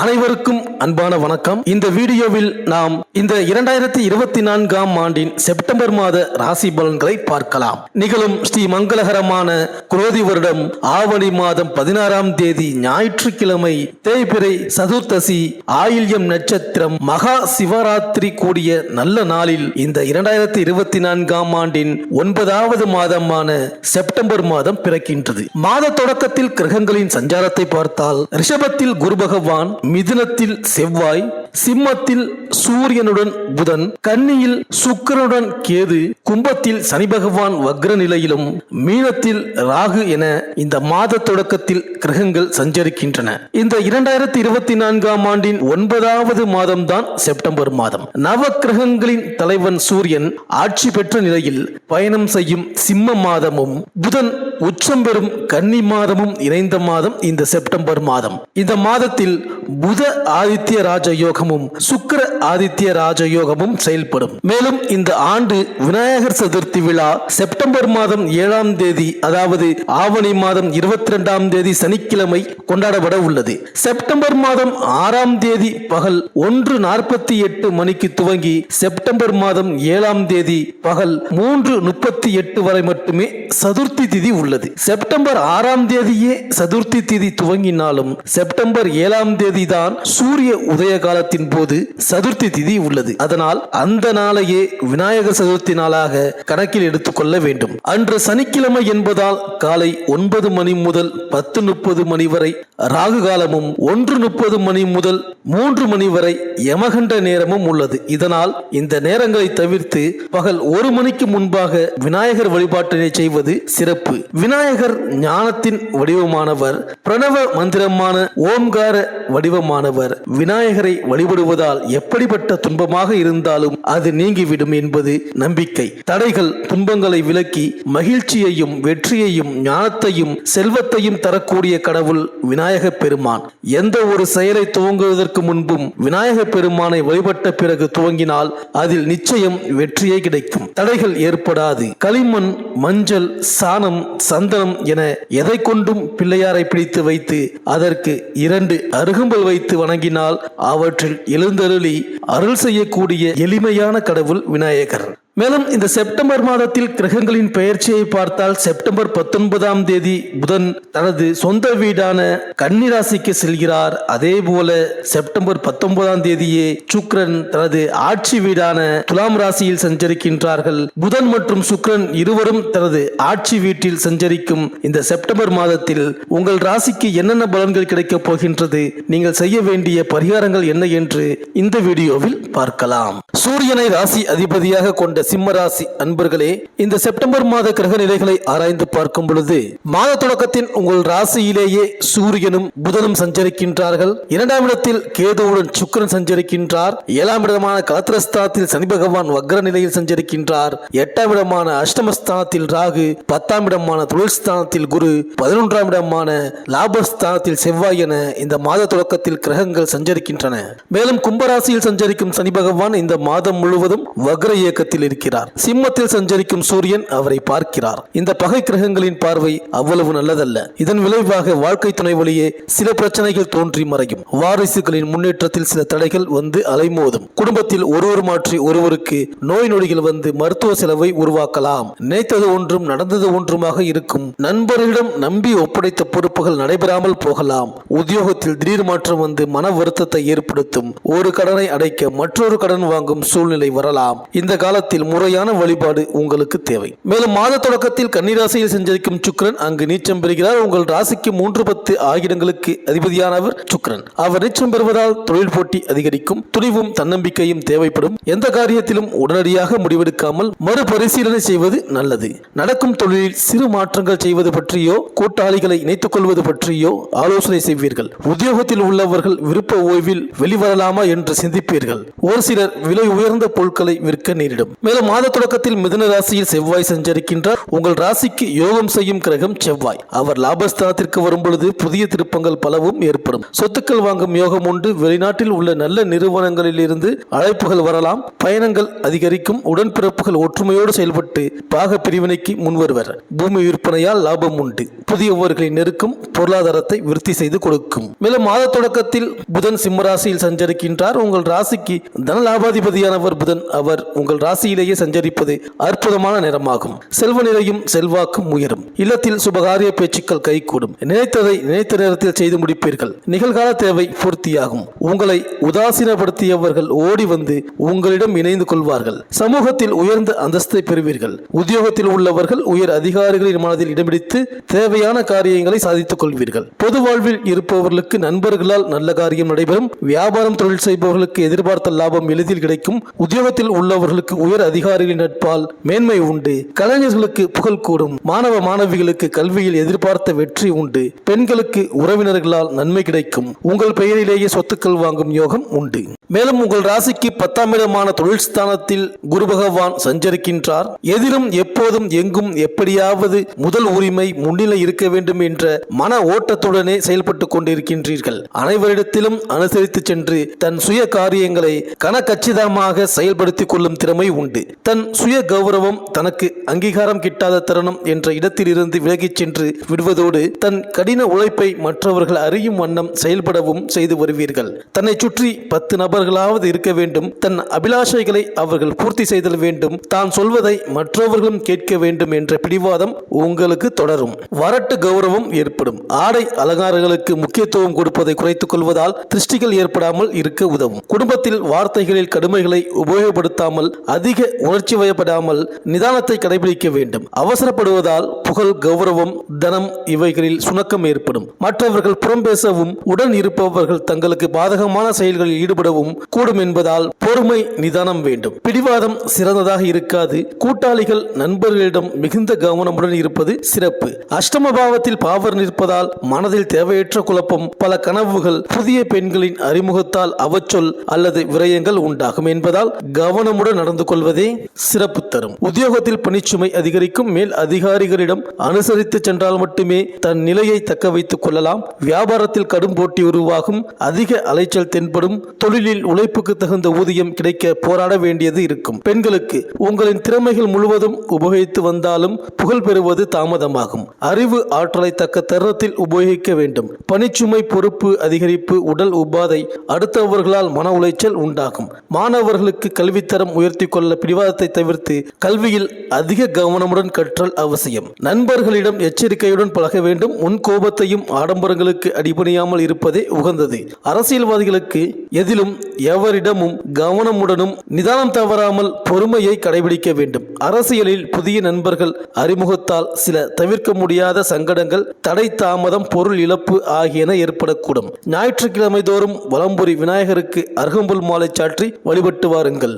அனைவருக்கும் அன்பான வணக்கம். இந்த வீடியோவில் நாம் இந்த 2024ஆம் ஆண்டின் செப்டம்பர் மாத ராசி பலன்களை பார்க்கலாம். நிகழும் ஸ்ரீ மங்களகரமான குரோதி வருடம் ஆவணி மாதம் 16ஆம் தேதி ஞாயிற்றுக்கிழமை தேய்பிறை சதுர்த்தசி ஆயில்யம் நட்சத்திரம் மகா சிவராத்திரி கூடிய நல்ல நாளில் இந்த 2024ஆம் ஆண்டின் 9வது மாதமான செப்டம்பர் மாதம் பிறக்கின்றது. மாத தொடக்கத்தில் கிரகங்களின் சஞ்சாரத்தை பார்த்தால் ரிஷபத்தில் குரு பகவான், மிதுனத்தில் செவ்வாய், சிம்மத்தில் சூரியனுடன் புதன், கன்னியில் சுக்கிரனுடன் கேது, கும்பத்தில் சனி பகவான் வக்ர நிலையிலும், மீனத்தில் ராகு என இந்த மாத தொடக்கத்தில் கிரகங்கள் சஞ்சரிக்கின்றன. இந்த 2024ஆம் ஆண்டின் 9வது மாதம் தான் செப்டம்பர் மாதம். நவ கிரகங்களின் தலைவன் சூரியன் ஆட்சி பெற்ற நிலையில் பயணம் செய்யும் சிம்ம மாதமும், புதன் உச்சம் பெறும் கன்னி மாதமும் இணைந்த மாதம் இந்த செப்டம்பர் மாதம். இந்த மாதத்தில் புத ஆதித்ய ராஜயோகமும் சுக்கிர ஆதித்ய ராஜயோகமும் செயல்படும். மேலும் இந்த ஆண்டு விநாயகர் சதுர்த்தி விழா செப்டம்பர் மாதம் 7ஆம் தேதி, அதாவது ஆவணி மாதம் 22ஆம் தேதி சனிக்கிழமை கொண்டாடப்பட உள்ளது. செப்டம்பர் மாதம் 6ஆம் தேதி பகல் 1:48 மணிக்கு துவங்கி செப்டம்பர் மாதம் 7ஆம் தேதி பகல் 3:38 வரை மட்டுமே சதுர்த்தி திதி உள்ளது. செப்டம்பர் 6ஆம் தேதியே சதுர்த்தி திதி துவங்கினாலும் செப்டம்பர் 7ஆம் தேதி தான் சூரிய உதய காலத்தின் போது சதுர்த்தி திதி உள்ளது. அதனால் அந்த நாளையே விநாயகர் சதுர்த்தி நாளாக கணக்கில் எடுத்துக்கொள்ள வேண்டும். அன்று சனிக்கிழமை என்பதால் காலை 9 மணி முதல் 10:30 மணி வரை ராகு காலமும், 1:30 மணி முதல் 3 மணி வரை யமகண்ட நேரமும் உள்ளது. இதனால் இந்த நேரங்களை தவிர்த்து பகல் 1 மணிக்கு முன்பாக விநாயகர் வழிபாட்டினை செய்வது சிறப்பு. விநாயகர் ஞானத்தின் வடிவமானவர், பிரணவ மந்திரமான ஓம்கார வடிவமானவர். விநாயகரை வழிபடுவதால் எப்படிப்பட்ட துன்பமாக இருந்தாலும் அது நீங்கிவிடும் என்பது நம்பிக்கை. தடைகள் துன்பங்களை விலக்கி மகிழ்ச்சியையும் வெற்றியையும் ஞானத்தையும் செல்வத்தையும் தரக்கூடிய கடவுள் விநாயக பெருமான். எந்த ஒரு செயலை துவங்குவதற்கு முன்பும் விநாயக பெருமானை வழிபட்ட பிறகு துவங்கினால் அதில் நிச்சயம் வெற்றியே கிடைக்கும். தடைகள் ஏற்படாது. களிமண், மஞ்சள், சாணம், சந்தனம் என எதை கொண்டும் பிள்ளையாரை பிடித்து வைத்து அதற்கு 2 அருகம்புல் வைத்து வணங்கினால் அவற்றில் எழுந்தருளி அருள் செய்யக்கூடிய எளிமையான கடவுள் விநாயகர். மேலும் இந்த செப்டம்பர் மாதத்தில் கிரகங்களின் பெயர்ச்சியை பார்த்தால் செப்டம்பர் 19ஆம் தேதி புதன் தனது சொந்த வீடான கன்னி ராசிக்கு செல்கிறார். அதே போல செப்டம்பர் 19ஆம் தேதியே சுக்கிரன் தனது ஆட்சி வீடான துலாம் ராசியில் சஞ்சரிக்கின்றார்கள். புதன் மற்றும் சுக்கிரன் இருவரும் தனது ஆட்சி வீட்டில் சஞ்சரிக்கும் இந்த செப்டம்பர் மாதத்தில் உங்கள் ராசிக்கு என்னென்ன பலன்கள் கிடைக்கப் போகின்றது, நீங்கள் செய்ய வேண்டிய பரிகாரங்கள் என்ன என்று இந்த வீடியோவில் பார்க்கலாம். சூரியனை ராசி அதிபதியாக கொண்ட சிம்ம ராசி அன்பர்களே, இந்த செப்டம்பர் மாத கிரக நிலைகளை ஆராய்ந்து பார்க்கும் பொழுது மாத தொடக்கத்தில் உங்கள் ராசியிலேயே சூரியனும் புதனும் சஞ்சரிக்கின்றார்கள். 2ஆம் இடத்தில் கேதுவுடன் சுக்கிரன் சஞ்சரிக்கின்றார். 7ஆம் இடமான கலத்திரஸ்தானத்தில் சனி பகவான் வக்ர நிலையில் சஞ்சரிக்கின்றார். 8ஆம் இடமான அஷ்டமஸ்தானத்தில் ராகு, 10ஆம் இடமான தொழில் ஸ்தானத்தில் குரு, 11ஆம் இடமான லாபஸ்தானத்தில் செவ்வாய் என இந்த மாத தொடக்கத்தில் கிரகங்கள் சஞ்சரிக்கின்றன. மேலும் கும்பராசியில் சஞ்சரிக்கும் சனி பகவான் இந்த மாதம் முழுவதும் வக்ர இயக்கத்தில் இருக்கிறார். சிம்மத்தில் சஞ்சரிக்கும் சூரியன் அவரை பார்க்கிறார். இந்த பகை கிரகங்களின் பார்வை அவ்வளவு நல்லதல்ல. இதன் விளைவாக வாழ்க்கை துணை வழியே சில பிரச்சனைகள் தோன்றி மறையும். வாரிசுகளின் முன்னேற்றத்தில் சில தடைகள் வந்து அலைமோதும். குடும்பத்தில் ஒருவர் மாற்றி ஒருவருக்கு நோய் நொடிகள் வந்து மருத்துவ செலவை உருவாக்கலாம். நினைத்தது ஒன்றும் நடந்தது ஒன்றுமாக இருக்கும். நண்பர்களிடம் நம்பி ஒப்படைத்த பொறுப்புகள் நடைபெறாமல் போகலாம். உத்தியோகத்தில் திடீர் மாற்றம் வந்து மன வருத்தத்தை ஏற்படுத்தும். ஒரு கடனை அடைக்க மற்றொரு கடன் வாங்கும் சூழ்நிலை வரலாம். இந்த காலத்தில் முறையான வழிபாடு உங்களுக்கு தேவை. மேலும் மாத தொடக்கத்தில் கன்னிராசியில் சஞ்சரிக்கும் சுக்கிரன் அங்கு நீச்சம் பெறுகிறார். உங்கள் ராசிக்கு 3-10 ஆகிடங்களுக்கு அதிபதியானவர் சுக்கிரன். அவர் நீச்சம் பெறுவதால் தொழில் போட்டி அதிகரிக்கும். துணிவும் தன்னம்பிக்கையும் தேவைப்படும். எந்த காரியத்திலும் உடனடியாக முடிவெடுக்காமல் மறுபரிசீலனை செய்வது நல்லது. நடக்கும் தொழிலில் சிறு மாற்றங்கள் செய்வது பற்றியோ கூட்டாளிகளை இணைத்துக் கொள்வது பற்றியோ ஆலோசனை செய்வீர்கள். உத்தியோகத்தில் உள்ளவர்கள் விருப்ப ஓய்வில் வெளிவரலாமா என்று சிந்திப்பீர்கள். ஒரு சிலர் விலை உயர்ந்த பொருட்களை விற்க நேரிடும். மேலும் மாத தொடக்கத்தில் மிதுன ராசியில் செவ்வாய் சஞ்சரிக்கின்றார். உங்கள் ராசிக்கு யோகம் செய்யும் கிரகம் செவ்வாய். அவர் லாபஸ்தானத்திற்கு வரும் பொழுது புதிய திருப்பங்கள் பலவும் ஏற்படும். சொத்துக்கள் வாங்கும் யோகம் உண்டு. வெளிநாட்டில் உள்ள நல்ல நிறுவனங்களில் இருந்து அழைப்புகள் வரலாம். பயணங்கள் அதிகரிக்கும். உடன்பிறப்புகள் ஒற்றுமையோடு செயல்பட்டு பாக பிரிவினைக்கு முன்வருவர். பூமி விற்பனையால் லாபம் உண்டு. புதியவர்களை நெருக்கும். பொருளாதாரத்தை விருத்தி செய்து கொடுக்கும். மேலும் மாத தொடக்கத்தில் புதன் சிம்மராசியில் சஞ்சரிக்கின்றார். உங்கள் ராசிக்கு தனலாபாதிபதியானவர் புதன். அவர் உங்கள் ராசியிலேயே சஞ்சரிப்பது அற்புதமான நேரமாகும். செல்வ நிலையும் செல்வாக்கும் உயரும். இல்லத்தில் சுபகாரிய பேச்சுக்கள் கைகூடும். நினைத்ததை நினைத்த நேரத்தில் செய்து முடிப்பீர்கள். நிகழ்கால தேவை பூர்த்தியாகும். உங்களை உதாசீனப்படுத்தியவர்கள் ஓடி வந்து உங்களிடம் இணைந்து கொள்வார்கள். சமூகத்தில் உயர்ந்த அந்தஸ்தை பெறுவீர்கள். உத்தியோகத்தில் உள்ளவர்கள் உயர் அதிகாரிகளின் மனதில் இடம்பிடித்து தேவையான காரியங்களை சாதித்துக் கொள்வீர்கள். பொது வாழ்வில் இருப்பவர்களுக்கு நண்பர்களால் நல்ல காரியம் நடைபெறும். வியாபாரம் தொழில் செய்பவர்களுக்கு எதிர்பார்த்த லாபம் எளிதில் கிடைக்கும். உத்தியோகத்தில் உள்ளவர்களுக்கு உயர் அதிகாரிகளின் நட்பால் மேன்மை உண்டு. கலைஞர்களுக்கு புகழ் கூடும். மாணவ மாணவிகளுக்கு கல்வியில் எதிர்பார்த்த வெற்றி உண்டு. பெண்களுக்கு உறவினர்களால் நன்மை கிடைக்கும். உங்கள் பெயரிலேயே சொத்துக்கள் வாங்கும் யோகம் உண்டு. மேலும் உங்கள் ராசிக்கு 10ஆம் இடமான தொழில் ஸ்தானத்தில் குரு பகவான் சஞ்சரிக்கின்றார். எதிலும் எப்போதும் எங்கும் எப்படியாவது முதல் உரிமை முன்னிலை இருக்க வேண்டும் என்ற மன ஓட்டத்துடனே செயல்பட்டு கொண்டிருக்கின்றீர்கள். அனைவரிடத்திலும் அனுசரித்து சென்று தன் சுய காரியங்களை கனகச்சிதமாக செயல்படுத்திக் கொள்ளும் திறமை உண்டு. தன் சுய கௌரவம் தனக்கு அங்கீகாரம் கிட்டாத தருணம் என்ற இடத்தில் இருந்து விலகிச் சென்று விடுவதோடு தன் கடின உழைப்பை மற்றவர்கள் அறியும் வண்ணம் செயல்படவும் செய்து வருவீர்கள். தன்னை சுற்றி 10 நபர்களாவது இருக்க வேண்டும். தன் அபிலாஷைகளை அவர்கள் பூர்த்தி செய்தல் வேண்டும். தான் சொல்வதை மற்றவர்களும் கேட்க வேண்டும் என்ற பிடிவாதம் உங்களுக்கு தொடரும். வரட்டு கௌரவம் ஏற்படும். ஆடை அலங்காரங்களுக்கு முக்கியத்துவம் கொடுப்பதை குறைத்துக் கொள்வதால் திருஷ்டிகள் ஏற்படாமல் இருக்க உதவும். குடும்பத்தில் வார்த்தைகளில் கடுமைகளை உபயோகப்படுத்தாமல் அதிக உணர்ச்சி வயப்படாமல் நிதானத்தை கடைபிடிக்க வேண்டும். அவசரப்படுவதால் புகழ், கௌரவம், தனம் இவைகளில் சுணக்கம் ஏற்படும். மற்றவர்கள் புறம் பேசவும் உடன் இருப்பவர்கள் தங்களுக்கு பாதகமான செயல்களில் ஈடுபடவும் கூடும் என்பதால் பொறுமை, நிதானம் வேண்டும். பிடிவாதம் சிறந்ததாக இருக்காது. கூட்டாளிகள், நண்பர்களிடம் மிகுந்த கவனமுடன் இருப்பது சிறப்பு. அஷ்டம பாவத்தில் பாவர் நிற்பதால் மனதில் தேவையற்ற குழப்பம், பல கனவுகள், புதிய பெண்களின் அறிமுகத்தால் அவச்சொல் அல்லது விரயங்கள் உண்டாகும் என்பதால் கவனமுடன் நடந்து கொள்வதே சிறப்பு தரும். உத்தியோகத்தில் பணிச்சுமை அதிகரிக்கும். மேல் அதிகாரிகளிடம் அனுசரித்து சென்றால் மட்டுமே தன் நிலையை தக்க வைத்துக் கொள்ளலாம். வியாபாரத்தில் கடும் போட்டி உருவாகும். அதிக அலைச்சல் தென்படும். தொழிலில் உழைப்புக்கு தகுந்த ஊதியம் கிடைக்க போராட வேண்டியது இருக்கும். பெண்களுக்கு உங்களின் திறமைகள் முழுவதும் உபயோகித்து வந்தாலும் புகழ் பெறுவது தாமதமாகும். அறிவு ஆற்றலை தக்க தருணத்தில் உபயோகிக்க வேண்டும். பணிச்சுமை, பொறுப்பு அதிகரிப்பு, உடல் உபாதை, அடுத்தவர்களால் மன உளைச்சல் உண்டாகும். மாணவர்களுக்கு கல்வித்தரம் உயர்த்தி கொள்ள பிடிவாதத்தை தவிர்த்து கல்வியில் அதிக கவனமுடன் கற்றல் அவசியம். நண்பர்களிடம் எச்சரிக்கையுடன் பழக வேண்டும். முன் கோபத்தையும் ஆடம்பரங்களுக்கு அடிபணியாமல் இருப்பதே உகந்தது. அரசியல்வாதிகளுக்கு எதிலும் எவரிடமும் கவனமுடனும் நிதானம் தவறாமல் பொறுமையை கடைபிடிக்க வேண்டும். அரசியலில் புதிய நண்பர்கள் அறிமுகத்தால் சில தவிர்க்க முடியாத சங்கடங்கள், தடை தாமதம், பொருள் இழப்பு ஆகியன ஏற்படக்கூடும். ஞாயிற்றுக்கிழமை தோறும் வலம்புரி விநாயகருக்கு அருகம்புல் மாலை சாற்றி வழிபட்டு வாருங்கள்.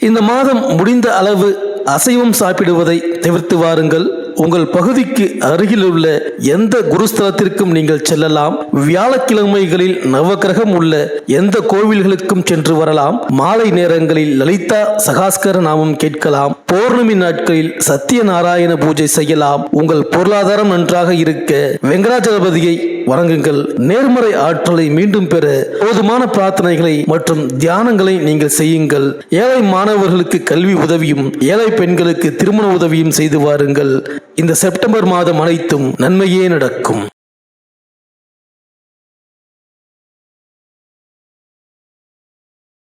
இந்த மாதம் முடிந்த அளவு அசைவம் சாப்பிடுவதை தவிர்த்து வாருங்கள். உங்கள் பகுதிக்கு அருகில் உள்ள எந்த குருஸ்தலத்திற்கும் நீங்கள் செல்லலாம். வியாழக்கிழமைகளில் நவகிரகம் உள்ள எந்த கோவில்களுக்கும் சென்று வரலாம். மாலை நேரங்களில் லலிதா சகாஸ்கர நாமம் கேட்கலாம். பௌர்ணமி நாட்களில் சத்தியநாராயண பூஜை செய்யலாம். உங்கள் பொருளாதாரம் நன்றாக இருக்க வெங்கடாஜலபதியை வணங்குங்கள். நேர்மறை ஆற்றலை மீண்டும் பெற போதுமான பிரார்த்தனைகளை மற்றும் தியானங்களை நீங்கள் செய்யுங்கள். ஏழை மாணவர்களுக்கு கல்வி உதவியும் ஏழை பெண்களுக்கு திருமண உதவியும் செய்து வாருங்கள். இந்த செப்டம்பர் மாதம் அனைத்தும் நன்மையே நடக்கும்.